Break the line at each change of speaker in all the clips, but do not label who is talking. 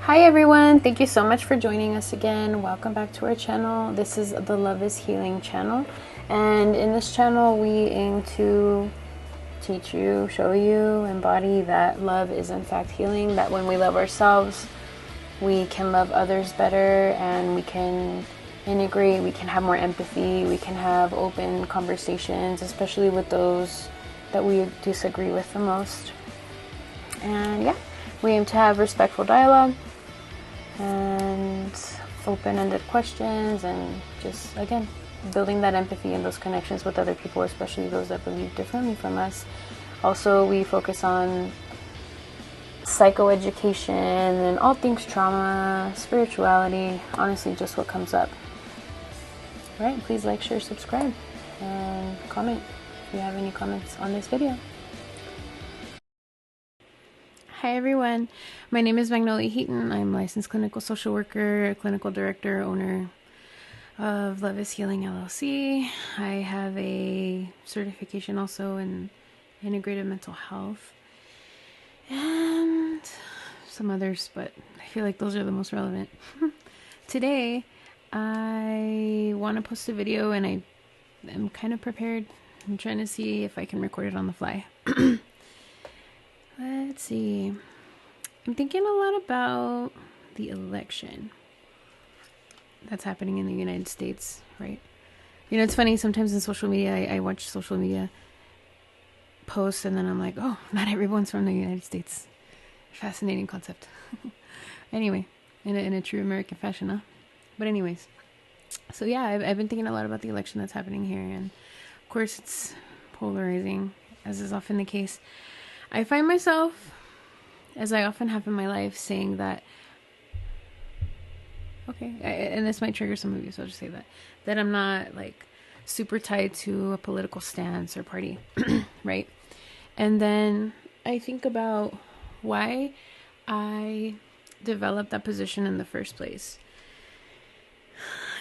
Hi everyone, thank you so much for joining us again. Welcome back to our channel. This is the Love is Healing channel, and in this channel we aim to teach you, show you, embody that love is in fact healing, that when we love ourselves we can love others better, and we can integrate, we can have more empathy, we can have open conversations, especially with those that we disagree with the most. And yeah, we aim to have respectful dialogue and open-ended questions, and just, again, building that empathy and those connections with other people, especially those that believe differently from us. Also, we focus on psychoeducation and all things trauma, spirituality, honestly, just what comes up. All right, please like, share, subscribe, and comment if you have any comments on this video. Hi everyone, my name is Magnolia Heaton. I'm a licensed clinical social worker, clinical director, owner of Love is Healing LLC. I have a certification also in integrative mental health and some others, but I feel like those are the most relevant. Today, I want to post a video, and I am kind of prepared. I'm trying to see if I can record it on the fly. Let's see. I'm thinking a lot about the election that's happening in the United States, right? You know, it's funny, sometimes in social media, I watch social media posts, and then I'm like, oh, not everyone's from the United States. Fascinating concept. Anyway, in a true American fashion, huh? But anyways, so yeah, I've been thinking a lot about the election that's happening here, and of course it's polarizing, as is often the case. I find myself, as I often have in my life, saying that, and this might trigger some of you, so I'll just say that I'm not like super tied to a political stance or party, right? And then I think about why I developed that position in the first place.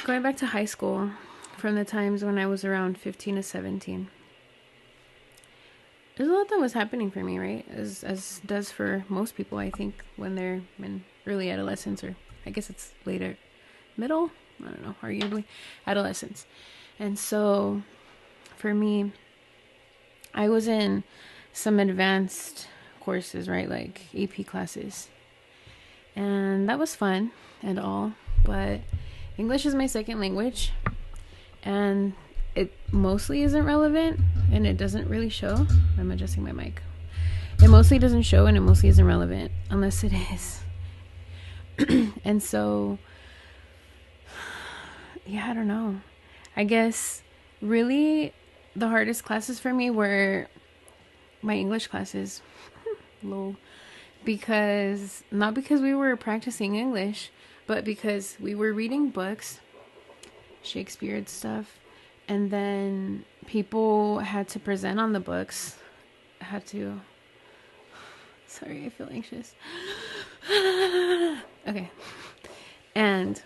Going back to high school, from the times when I was around 15 to 17, there's a lot that was happening for me, right? As does for most people, I think, when they're in early adolescence, or I guess it's later, middle, I don't know, arguably, adolescence. And so, for me, I was in some advanced courses, right, like AP classes. And that was fun and all, but English is my second language, and it mostly isn't relevant, and it doesn't really show. I'm adjusting my mic. It mostly doesn't show, and it mostly isn't relevant unless it is. And so, yeah, I don't know. I guess really the hardest classes for me were my English classes. Lol. Because, not because we were practicing English, but because we were reading books, Shakespeare and stuff, and then people had to present on the books. Sorry, I feel anxious. Okay. And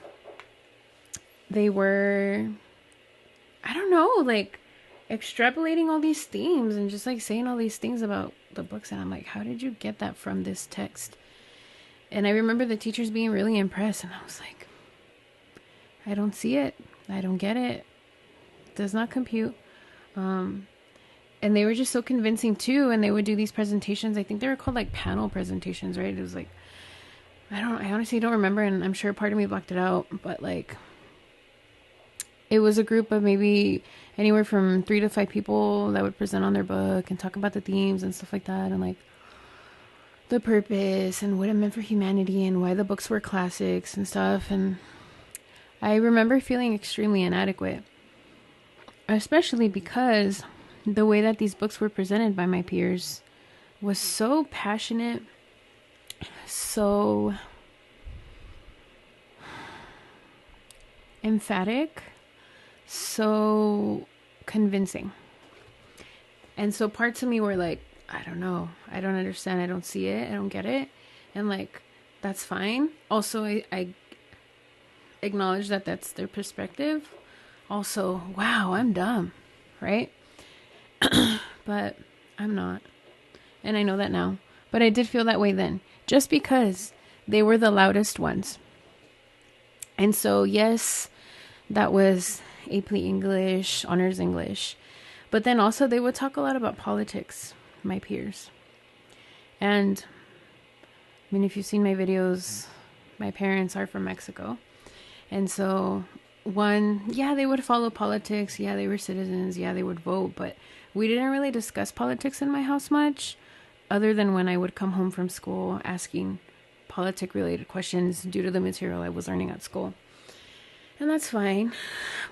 they were, I don't know, like extrapolating all these themes and just like saying all these things about the books. And I'm like, how did you get that from this text? And I remember the teachers being really impressed. And I was like, I don't see it. I don't get it. Does not compute. And they were just so convincing too, and they would do these presentations. I think they were called like panel presentations, right? It was like, I honestly don't remember, and I'm sure part of me blocked it out, but like it was a group of maybe anywhere from 3 to 5 people that would present on their book and talk about the themes and stuff like that, and like the purpose and what it meant for humanity and why the books were classics and stuff. And I remember feeling extremely inadequate, especially because the way that these books were presented by my peers was so passionate, so emphatic, so convincing. And so parts of me were like, I don't know, I don't understand, I don't see it, I don't get it. And like, that's fine. Also, I acknowledge that that's their perspective. Also, wow, I'm dumb, right? But I'm not. And I know that now. But I did feel that way then. Just because they were the loudest ones. And so, yes, that was AP English, honors English. But then also they would talk a lot about politics, my peers. And I mean, if you've seen my videos, my parents are from Mexico. And so they would follow politics. Yeah, they were citizens. Yeah, they would vote. But we didn't really discuss politics in my house much, other than when I would come home from school asking politic-related questions due to the material I was learning at school. And that's fine.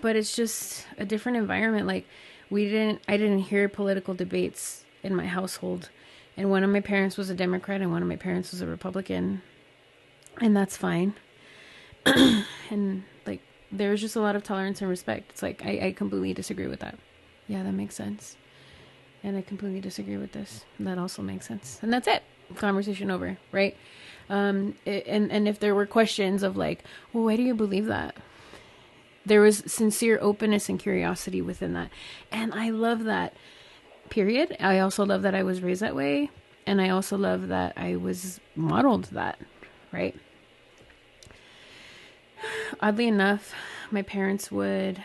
But it's just a different environment. Like, I didn't hear political debates in my household. And one of my parents was a Democrat and one of my parents was a Republican. And that's fine. And like, there's just a lot of tolerance and respect. It's like, I completely disagree with that. Yeah, that makes sense. And I completely disagree with this. That also makes sense. And that's it. Conversation over, right? And if there were questions of like, well, why do you believe that? There was sincere openness and curiosity within that. And I love that, period. I also love that I was raised that way. And I also love that I was modeled that, right? Oddly enough, my parents would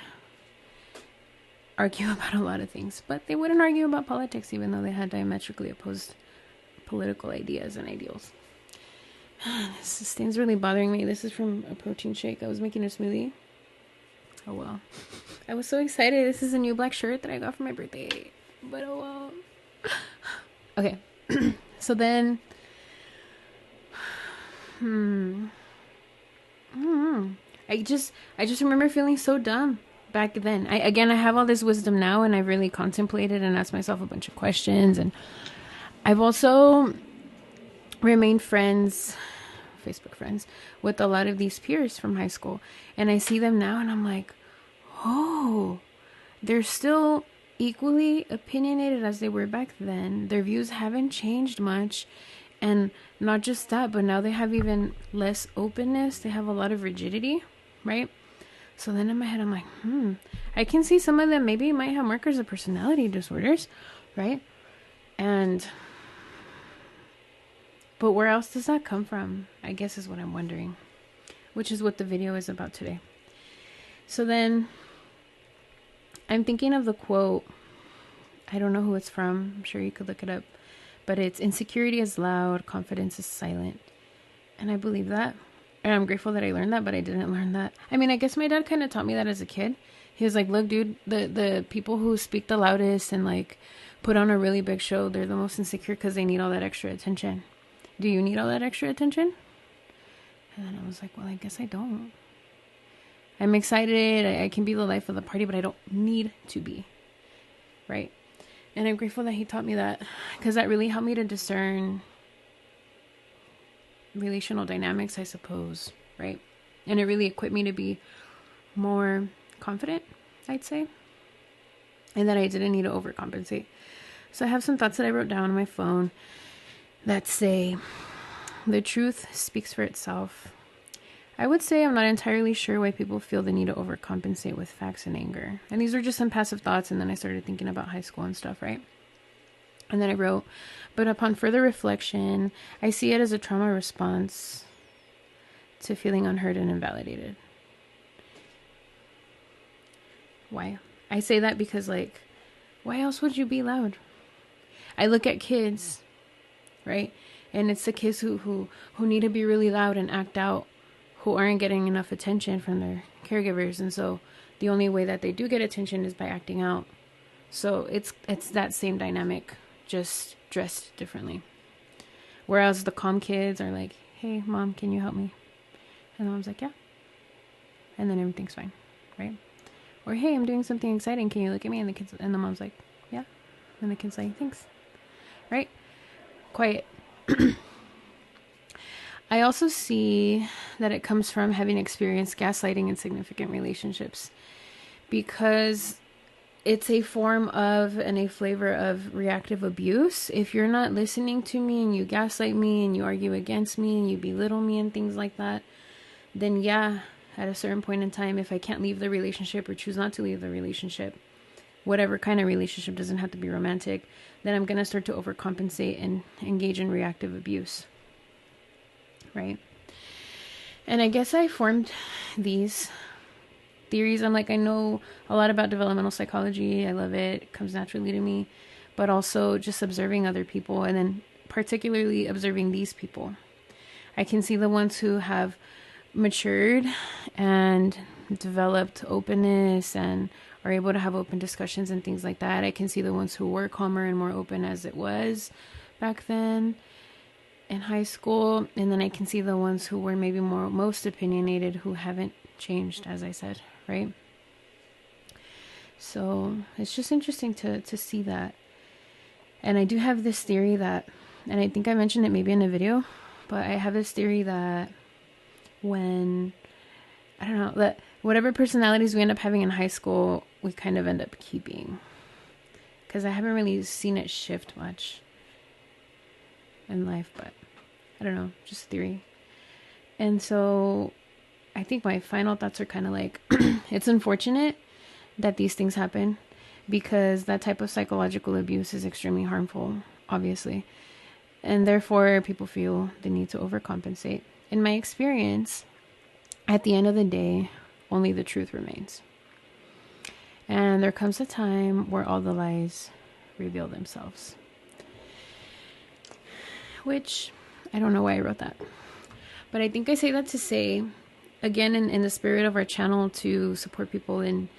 argue about a lot of things, but they wouldn't argue about politics, even though they had diametrically opposed political ideas and ideals. This thing's really bothering me. This is from a protein shake. I was making a smoothie. Oh well. I was so excited. This is a new black shirt that I got for my birthday. But oh well. Okay. So then I just remember feeling so dumb back then. I have all this wisdom now, and I've really contemplated and asked myself a bunch of questions, and I've also remained Facebook friends, with a lot of these peers from high school, and I see them now and I'm like, oh, they're still equally opinionated as they were back then. Their views haven't changed much. And not just that, but now they have even less openness. They have a lot of rigidity, right? So then in my head, I'm like, I can see some of them maybe might have markers of personality disorders, right? But where else does that come from? I guess is what I'm wondering, which is what the video is about today. So then I'm thinking of the quote. I don't know who it's from. I'm sure you could look it up. But it's, insecurity is loud, confidence is silent. And I believe that. And I'm grateful that I learned that, but I didn't learn that. I mean, I guess my dad kind of taught me that as a kid. He was like, look, dude, the people who speak the loudest and like put on a really big show, they're the most insecure because they need all that extra attention. Do you need all that extra attention? And then I was like, well, I guess I don't. I'm excited. I can be the life of the party, but I don't need to be. Right? And I'm grateful that he taught me that, because that really helped me to discern relational dynamics, I suppose, right? And it really equipped me to be more confident, I'd say, and that I didn't need to overcompensate. So I have some thoughts that I wrote down on my phone that say, the truth speaks for itself. I would say I'm not entirely sure why people feel the need to overcompensate with facts and anger. And these are just some passive thoughts, and then I started thinking about high school and stuff, right? And then I wrote, but upon further reflection, I see it as a trauma response to feeling unheard and invalidated. Why? I say that because, like, why else would you be loud? I look at kids, right? And it's the kids who need to be really loud and act out, who aren't getting enough attention from their caregivers. And so the only way that they do get attention is by acting out. So it's that same dynamic, just dressed differently. Whereas the calm kids are like, hey, mom, can you help me? And the mom's like, yeah. And then everything's fine, right? Or, hey, I'm doing something exciting. Can you look at me? And the mom's like, yeah. And the kid's like, thanks. Right? Quiet. I also see that it comes from having experienced gaslighting in significant relationships, because it's a form of and a flavor of reactive abuse. If you're not listening to me and you gaslight me and you argue against me and you belittle me and things like that, then yeah, at a certain point in time, if I can't leave the relationship or choose not to leave the relationship, whatever kind of relationship, doesn't have to be romantic, then I'm going to start to overcompensate and engage in reactive abuse. Right? And I guess I formed these theories. I'm like, I know a lot about developmental psychology. I love it. It comes naturally to me. But also just observing other people, and then particularly observing these people. I can see the ones who have matured and developed openness and are able to have open discussions and things like that. I can see the ones who were calmer and more open as it was back then in high school. And then I can see the ones who were maybe most opinionated, who haven't changed, as I said, right? So it's just interesting to see that. And I do have this theory that, and I think I mentioned it maybe in a video, but I have this theory that when, I don't know, that whatever personalities we end up having in high school, we kind of end up keeping. Because I haven't really seen it shift much in life, but I don't know, just theory. And so I think my final thoughts are kind of like, it's unfortunate that these things happen, because that type of psychological abuse is extremely harmful, obviously. And therefore, people feel the need to overcompensate. In my experience, at the end of the day, only the truth remains. And there comes a time where all the lies reveal themselves. Which, I don't know why I wrote that. But I think I say that to say, again, in the spirit of our channel, to support people in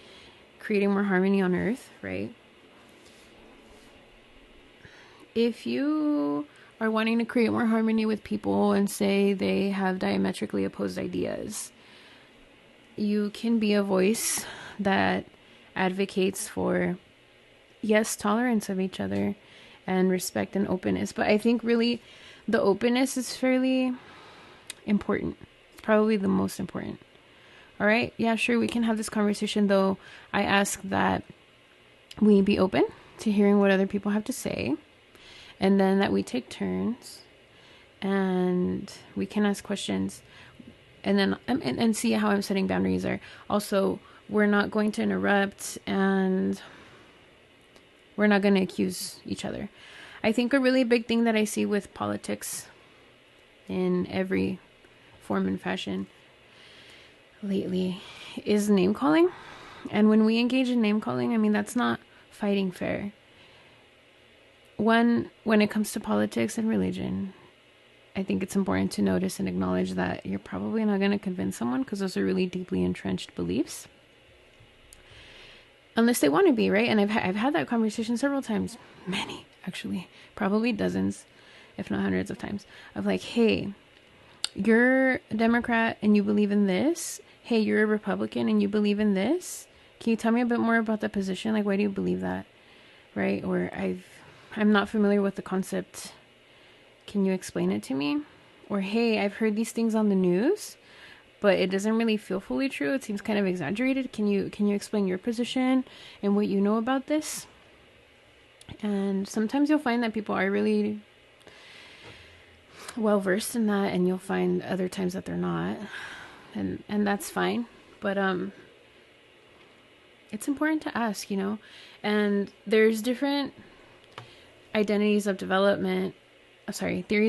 creating more harmony on earth, right? If you are wanting to create more harmony with people and say they have diametrically opposed ideas, you can be a voice that advocates for, yes, tolerance of each other and respect and openness. But I think really the openness is fairly important. It's probably the most important. All right. Yeah, sure. We can have this conversation, though. I ask that we be open to hearing what other people have to say, and then that we take turns and we can ask questions, and then and see how I'm setting boundaries there. Also, we're not going to interrupt, and we're not going to accuse each other. I think a really big thing that I see with politics in every form and fashion lately is name calling. And when we engage in name calling, I mean, that's not fighting fair. When it comes to politics and religion, I think it's important to notice and acknowledge that you're probably not going to convince someone, because those are really deeply entrenched beliefs. Unless they want to be, right? And I've had that conversation several times, many actually, probably dozens, if not hundreds of times, of like, hey, you're a Democrat and you believe in this. Hey, you're a Republican and you believe in this. Can you tell me a bit more about that position? Like, why do you believe that? Right? Or I'm not familiar with the concept. Can you explain it to me? Or, hey, I've heard these things on the news, but it doesn't really feel fully true. It seems kind of exaggerated. Can you explain your position and what you know about this? And sometimes you'll find that people are really well versed in that, and you'll find other times that they're not, and that's fine. But it's important to ask, and there's different theories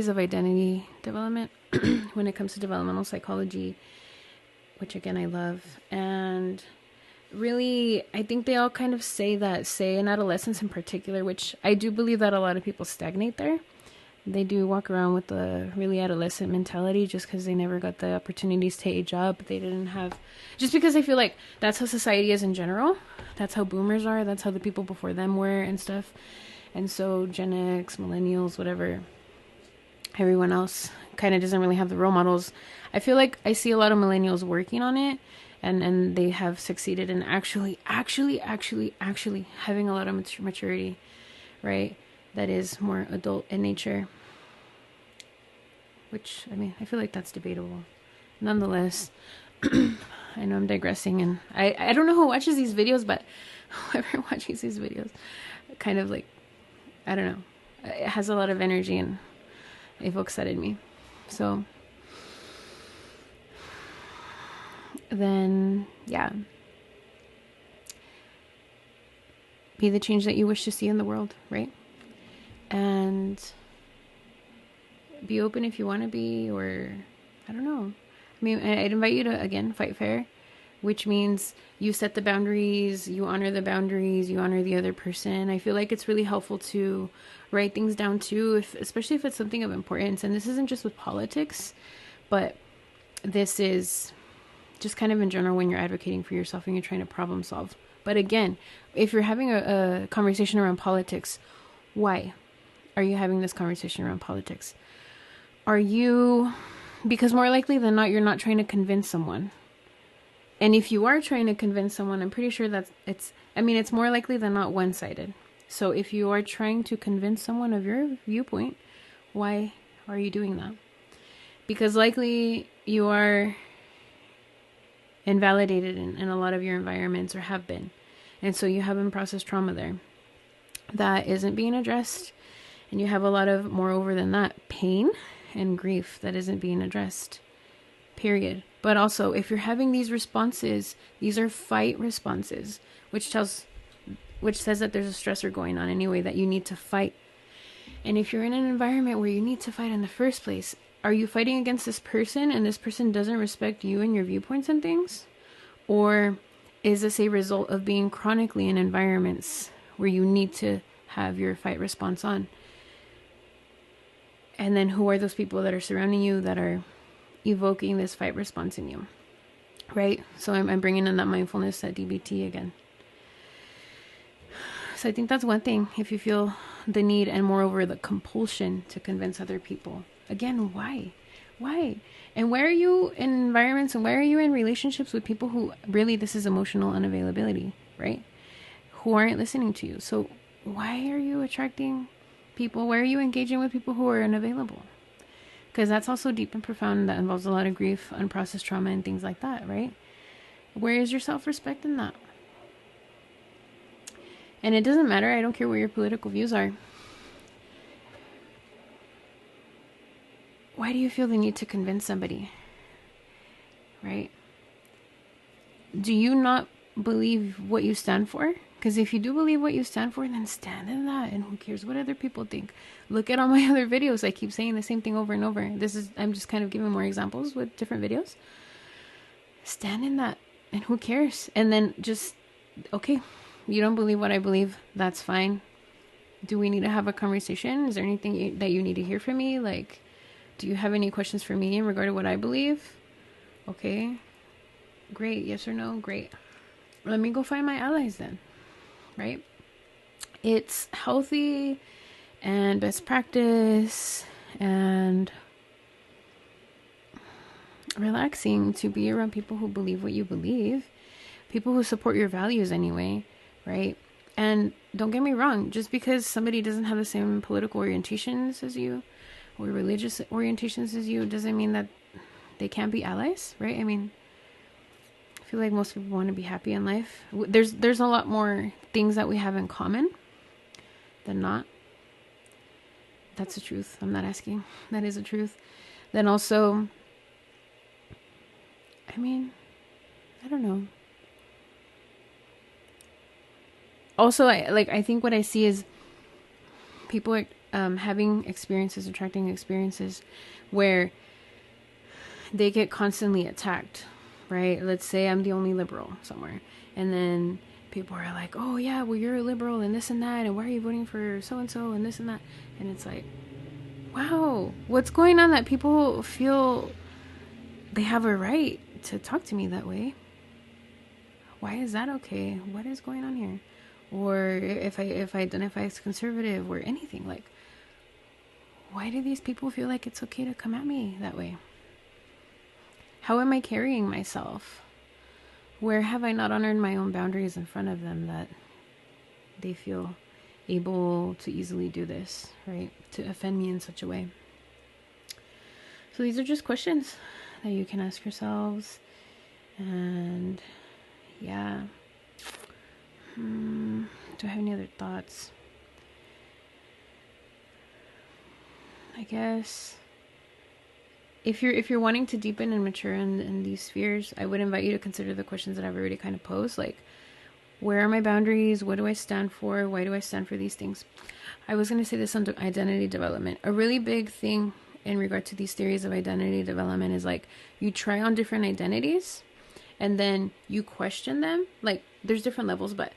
of identity development when it comes to developmental psychology, which again I love. And really, I think they all kind of say in adolescence in particular, which I do believe that a lot of people stagnate there. They do walk around with a really adolescent mentality just because they never got the opportunities to age up. They didn't have, just because I feel like that's how society is in general. That's how boomers are. That's how the people before them were and stuff. And so Gen X, millennials, whatever, everyone else kind of doesn't really have the role models. I feel like I see a lot of millennials working on it, and they have succeeded in actually having a lot of maturity, right? That is more adult in nature, which, I mean, I feel like that's debatable. Nonetheless, I know I'm digressing, and I don't know who watches these videos, but whoever watches these videos kind of like, I don't know, it has a lot of energy and evokes that in me. So then, yeah, be the change that you wish to see in the world, right? And be open if you want to be, or I don't know, I'd invite you to, again, fight fair, which means you set the boundaries, you honor the boundaries, you honor the other person. I feel like it's really helpful to write things down too, especially if it's something of importance. And this isn't just with politics, but this is just kind of in general when you're advocating for yourself and you're trying to problem solve. But again, if you're having a conversation around politics, why are you having this conversation around politics? Because more likely than not, you're not trying to convince someone. And if you are trying to convince someone, I'm pretty sure it's more likely than not one-sided. So if you are trying to convince someone of your viewpoint, why are you doing that? Because likely you are invalidated in a lot of your environments, or have been. And so you have unprocessed trauma there that isn't being addressed. And you have a lot of, moreover than that, pain and grief that isn't being addressed, period. But also, if you're having these responses, these are fight responses, which says that there's a stressor going on anyway that you need to fight. And if you're in an environment where you need to fight in the first place, are you fighting against this person and this person doesn't respect you and your viewpoints and things? Or is this a result of being chronically in environments where you need to have your fight response on? And then who are those people that are surrounding you that are evoking this fight response in you, right? So I'm bringing in that mindfulness, that DBT again. So I think that's one thing. If you feel the need and moreover the compulsion to convince other people, again, why? And why are you in environments and why are you in relationships with people who really, this is emotional unavailability, right? Who aren't listening to you. So why are you attracting people? Why are you engaging with people who are unavailable? Because that's also deep and profound. That involves a lot of grief, unprocessed trauma, and things like that, right? Where is your self-respect in that? And it doesn't matter. I don't care what your political views are. Why do you feel the need to convince somebody? Right? Do you not believe what you stand for? Because if you do believe what you stand for, then stand in that. And who cares what other people think? Look at all my other videos. I keep saying the same thing over and over. I'm just kind of giving more examples with different videos. Stand in that. And who cares? And then just, okay, you don't believe what I believe. That's fine. Do we need to have a conversation? Is there anything that you need to hear from me? Like, do you have any questions for me in regard to what I believe? Okay. Great. Yes or no? Great. Let me go find my allies then. Right? It's healthy and best practice and relaxing to be around people who believe what you believe, people who support your values anyway, right? And don't get me wrong, just because somebody doesn't have the same political orientations as you or religious orientations as you doesn't mean that they can't be allies, right? I mean, I feel like most people want to be happy in life. There's a lot more things that we have in common than not. That's the truth. I'm not asking. That is the truth. Then also, I mean, I don't know. Also, I think what I see is people are having experiences, attracting experiences where they get constantly attacked, right? Let's say I'm the only liberal somewhere. And then people are like, oh yeah, well you're a liberal and this and that. And why are you voting for so-and-so and this and that? And it's like, wow, what's going on that people feel they have a right to talk to me that way? Why is that okay? What is going on here? Or if I identify as conservative or anything, like, why do these people feel like it's okay to come at me that way? How am I carrying myself? Where have I not honored my own boundaries in front of them that they feel able to easily do this, right? To offend me in such a way. So these are just questions that you can ask yourselves. And yeah. Do I have any other thoughts? I guess if you're wanting to deepen and mature in these spheres, I would invite you to consider the questions that I've already kind of posed, like, where are my boundaries? What do I stand for? Why do I stand for these things? I was going to say this under identity development. A really big thing in regard to these theories of identity development is like you try on different identities and then you question them. Like there's different levels, but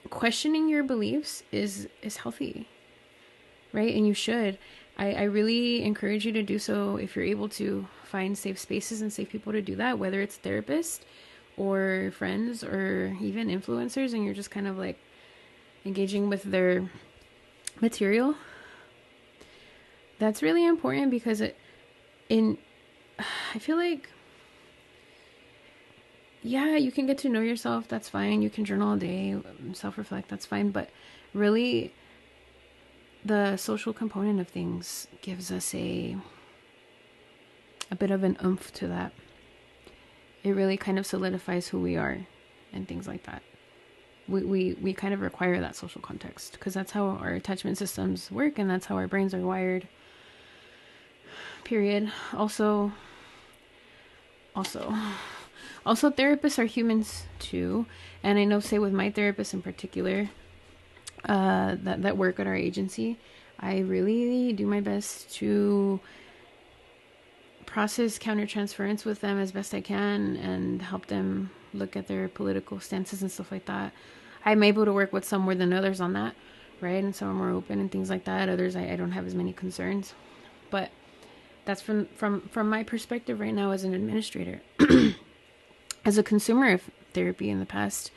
questioning your beliefs is healthy, right? And you should. I really encourage you to do so if you're able to find safe spaces and safe people to do that, whether it's therapists or friends or even influencers, and you're just kind of like engaging with their material. That's really important because I feel like, yeah, you can get to know yourself. That's fine. You can journal all day, self-reflect. That's fine. But really, the social component of things gives us a bit of an oomph to that. It really kind of solidifies who we are and things like that. We kind of require that social context because that's how our attachment systems work and that's how our brains are wired. Period. Also, therapists are humans too. And I know, say with my therapist in particular, that work at our agency, I really do my best to process countertransference with them as best I can and help them look at their political stances and stuff like that. I'm able to work with some more than others on that, right? And some are more open and things like that. Others, I don't have as many concerns. But that's from my perspective right now as an administrator. As a consumer of therapy in the past,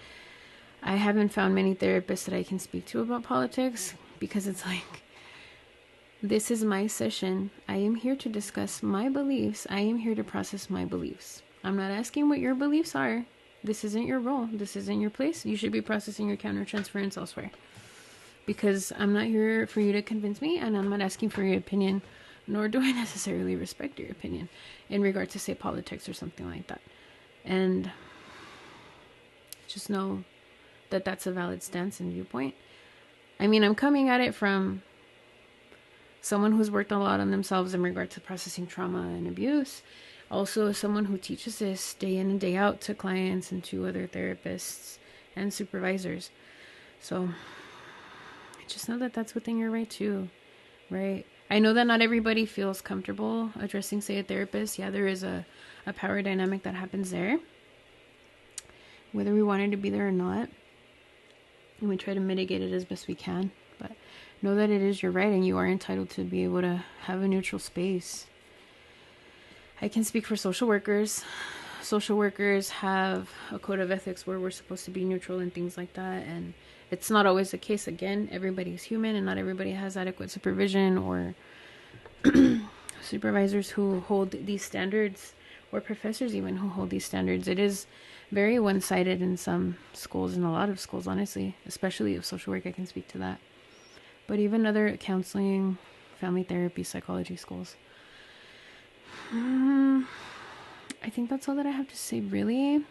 I haven't found many therapists that I can speak to about politics because it's like, this is my session. I am here to discuss my beliefs. I am here to process my beliefs. I'm not asking what your beliefs are. This isn't your role. This isn't your place. You should be processing your countertransference elsewhere. Because I'm not here for you to convince me, and I'm not asking for your opinion, nor do I necessarily respect your opinion in regard to, say, politics or something like that. And just know that that's a valid stance and viewpoint. I mean, I'm coming at it from someone who's worked a lot on themselves in regard to processing trauma and abuse. Also, someone who teaches this day in and day out to clients and to other therapists and supervisors. So just know that that's within your right too, right? I know that not everybody feels comfortable addressing, say, a therapist. Yeah, there is a power dynamic that happens there, whether we wanted to be there or not. And we try to mitigate it as best we can. But know that it is your right and you are entitled to be able to have a neutral space. I can speak for social workers. Social workers have a code of ethics where we're supposed to be neutral and things like that. And it's not always the case. Again, everybody's human and not everybody has adequate supervision or supervisors who hold these standards, or professors even who hold these standards. It is very one-sided in some schools, in a lot of schools, honestly, especially of social work. I can speak to that. But even other counseling, family therapy, psychology schools. I think that's all that I have to say, really.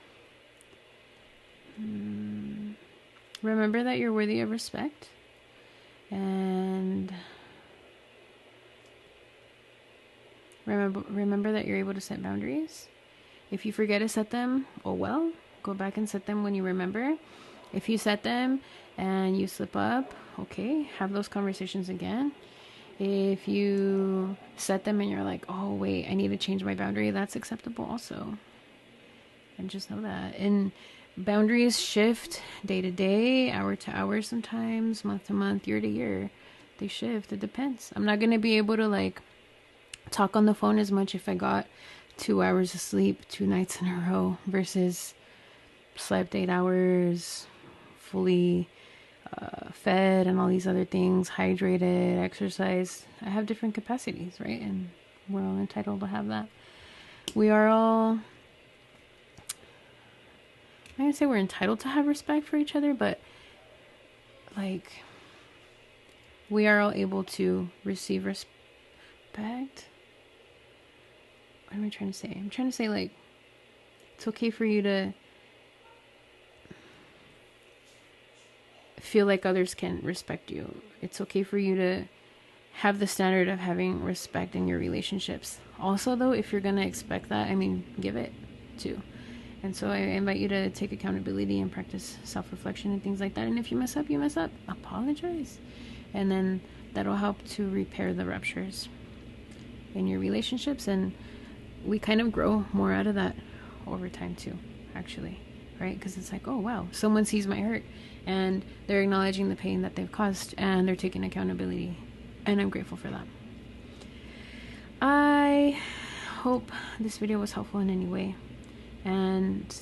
Remember that you're worthy of respect. And remember that you're able to set boundaries. If you forget to set them, oh well, go back and set them when you remember. If you set them and you slip up, okay, have those conversations again. If you set them and you're like, oh wait, I need to change my boundary, that's acceptable also. And just know that. And boundaries shift day to day, hour to hour sometimes, month to month, year to year. They shift. It depends. I'm not going to be able to like talk on the phone as much if I got 2 hours of sleep 2 nights in a row versus slept 8 hours, fully fed and all these other things, hydrated, exercise. I have different capacities, right? And we're all entitled to have that. We are all, I'm not going to say we're entitled to have respect for each other, but like we are all able to receive respect. What am I trying to say? I'm trying to say like it's okay for you to feel like others can respect you. It's okay for you to have the standard of having respect in your relationships. Also, though, if you're going to expect that, I mean, give it too. And so I invite you to take accountability and practice self-reflection and things like that. And if you mess up, you mess up. Apologize. And then that'll help to repair the ruptures. in your relationships, and we kind of grow more out of that over time too, actually, right? Because it's like, oh wow, someone sees my hurt and they're acknowledging the pain that they've caused and they're taking accountability, and I'm grateful for that. I hope this video was helpful in any way, and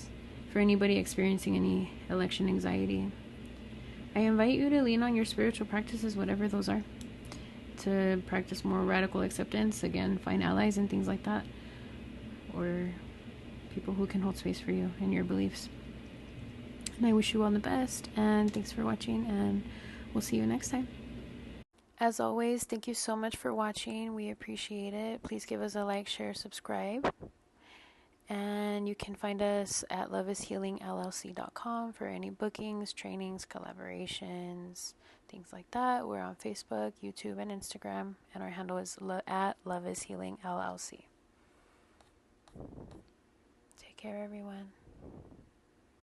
for anybody experiencing any election anxiety, I invite you to lean on your spiritual practices, whatever those are, to practice more radical acceptance. Again, find allies and things like that, or people who can hold space for you and your beliefs. And I wish you all the best, and thanks for watching, and we'll see you next time. As always, thank you so much for watching. We appreciate it. Please give us a like, share, subscribe. And you can find us at loveishealingllc.com for any bookings, trainings, collaborations, things like that. We're on Facebook, YouTube, and Instagram, and our handle is at loveishealingllc. Take care, everyone.